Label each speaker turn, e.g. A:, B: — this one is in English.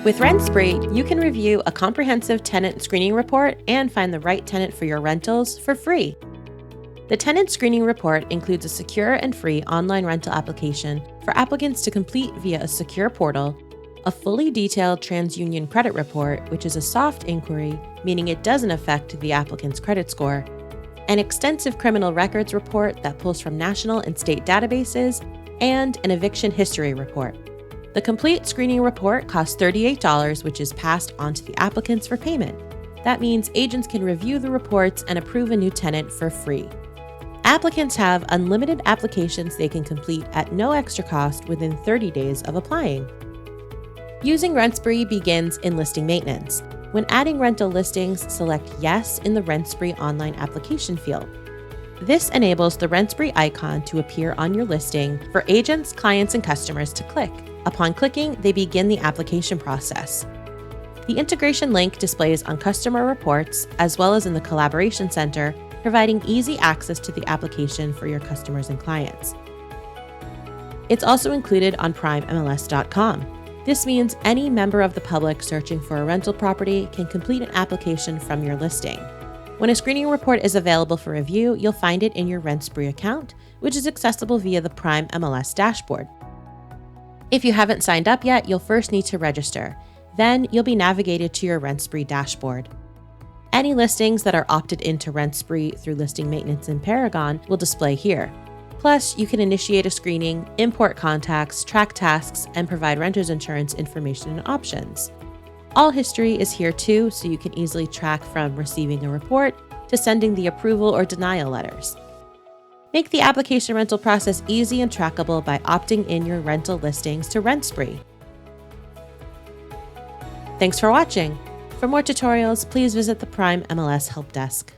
A: With RentSpree, you can review a comprehensive tenant screening report and find the right tenant for your rentals for free. The tenant screening report includes a secure and free online rental application for applicants to complete via a secure portal, a fully detailed TransUnion credit report, which is a soft inquiry, meaning it doesn't affect the applicant's credit score, an extensive criminal records report that pulls from national and state databases, and an eviction history report. The complete screening report costs $38, which is passed on to the applicants for payment. That means agents can review the reports and approve a new tenant for free. Applicants have unlimited applications they can complete at no extra cost within 30 days of applying. Using RentSpree begins in listing maintenance. When adding rental listings, select Yes in the RentSpree online application field. This enables the RentSpree icon to appear on your listing for agents, clients, and customers to click. Upon clicking, they begin the application process. The integration link displays on customer reports as well as in the Collaboration Center, providing easy access to the application for your customers and clients. It's also included on primemls.com. This means any member of the public searching for a rental property can complete an application from your listing. When a screening report is available for review, you'll find it in your RentSpree account, which is accessible via the Prime MLS dashboard. If you haven't signed up yet, you'll first need to register. Then you'll be navigated to your RentSpree dashboard. Any listings that are opted into RentSpree through listing maintenance in Paragon will display here. Plus, you can initiate a screening, import contacts, track tasks, and provide renter's insurance information and options. All history is here too, so you can easily track from receiving a report to sending the approval or denial letters. Make the application rental process easy and trackable by opting in your rental listings to RentSpree. Thanks for watching. For more tutorials, please visit the Prime MLS Help Desk.